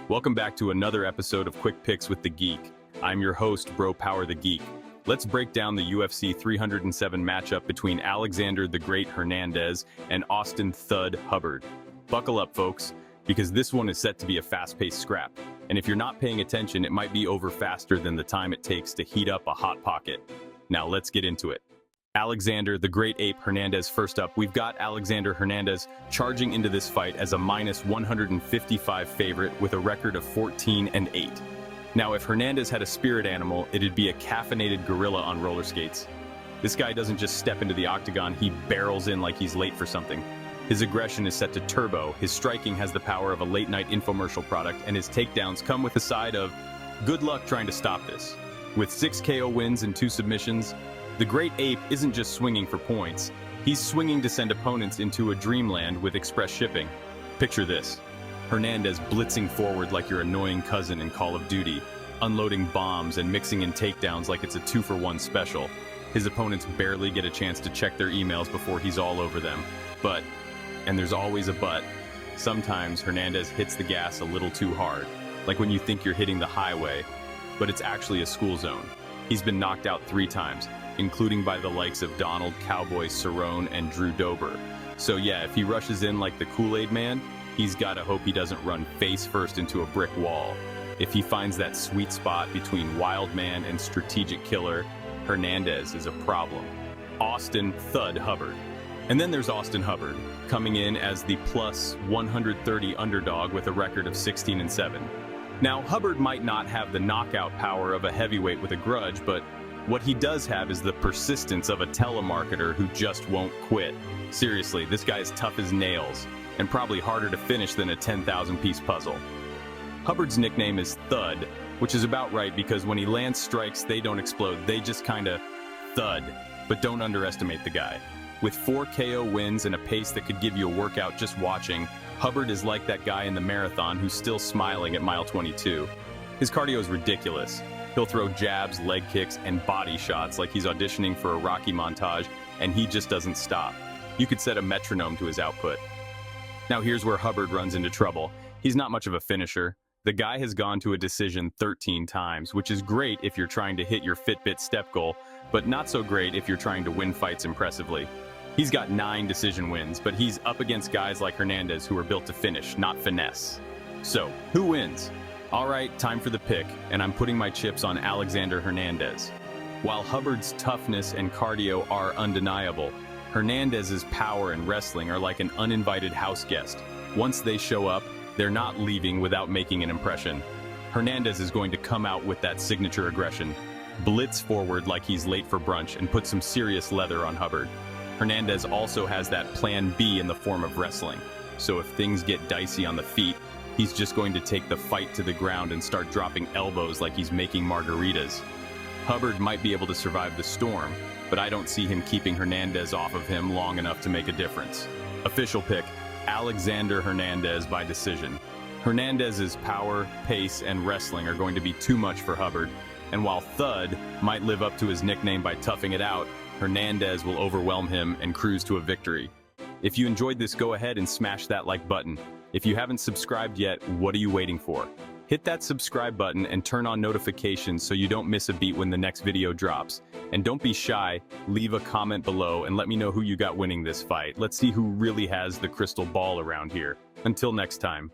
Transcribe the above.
Welcome back to another episode of Quick Picks with the Geek. I'm your host, Bro Power the Geek. Let's break down the UFC 307 matchup between Alexander the Great Hernandez and Austin Thud Hubbard. Buckle up, folks, because this one is set to be a fast-paced scrap. And if you're not paying attention, it might be over faster than the time it takes to heat up a hot pocket. Now let's get into it. Alexander the Great Ape Hernandez first up. We've got Alexander Hernandez charging into this fight as a minus 155 favorite with a record of 14-8. Now, if Hernandez had a spirit animal, it'd be a caffeinated gorilla on roller skates. This guy doesn't just step into the octagon, he barrels in like he's late for something. His aggression is set to turbo, his striking has the power of a late-night infomercial product, and his takedowns come with a side of good luck trying to stop this. With 6 KO wins and 2 submissions, the Great Ape isn't just swinging for points, he's swinging to send opponents into a dreamland with express shipping. Picture this: Hernandez blitzing forward like your annoying cousin in Call of Duty, unloading bombs and mixing in takedowns like it's a 2-for-1 special. His opponents barely get a chance to check their emails before he's all over them. But, and there's always a but, sometimes Hernandez hits the gas a little too hard, like when you think you're hitting the highway, but it's actually a school zone. He's been knocked out 3 times, including by the likes of Donald Cowboy Cerrone and Drew Dober. So yeah, if he rushes in like the Kool-Aid man, he's gotta hope he doesn't run face first into a brick wall. If he finds that sweet spot between wild man and strategic killer, Hernandez is a problem. Austin Thud Hubbard. And then there's Austin Hubbard, coming in as the plus 130 underdog with a record of 16-7. Now, Hubbard might not have the knockout power of a heavyweight with a grudge, but what he does have is the persistence of a telemarketer who just won't quit. Seriously, this guy is tough as nails, and probably harder to finish than a 10,000-piece puzzle. Hubbard's nickname is Thud, which is about right because when he lands strikes, they don't explode, they just kinda thud. But don't underestimate the guy. With 4 KO wins and a pace that could give you a workout just watching, Hubbard is like that guy in the marathon who's still smiling at mile 22. His cardio is ridiculous. He'll throw jabs, leg kicks, and body shots like he's auditioning for a Rocky montage, and he just doesn't stop. You could set a metronome to his output. Now here's where Hubbard runs into trouble. He's not much of a finisher. The guy has gone to a decision 13 times, which is great if you're trying to hit your Fitbit step goal, but not so great if you're trying to win fights impressively. He's got 9 decision wins, but he's up against guys like Hernandez who are built to finish, not finesse. So, who wins? Alright, time for the pick, and I'm putting my chips on Alexander Hernandez. While Hubbard's toughness and cardio are undeniable, Hernandez's power and wrestling are like an uninvited house guest. Once they show up, they're not leaving without making an impression. Hernandez is going to come out with that signature aggression, blitz forward like he's late for brunch, and put some serious leather on Hubbard. Hernandez also has that plan B in the form of wrestling, so if things get dicey on the feet, he's just going to take the fight to the ground and start dropping elbows like he's making margaritas. Hubbard might be able to survive the storm, but I don't see him keeping Hernandez off of him long enough to make a difference. Official pick, Alexander Hernandez by decision. Hernandez's power, pace, and wrestling are going to be too much for Hubbard, and while Thud might live up to his nickname by toughing it out, Hernandez will overwhelm him and cruise to a victory. If you enjoyed this, go ahead and smash that like button. If you haven't subscribed yet, what are you waiting for? Hit that subscribe button and turn on notifications so you don't miss a beat when the next video drops. And don't be shy, leave a comment below and let me know who you got winning this fight. Let's see who really has the crystal ball around here. Until next time.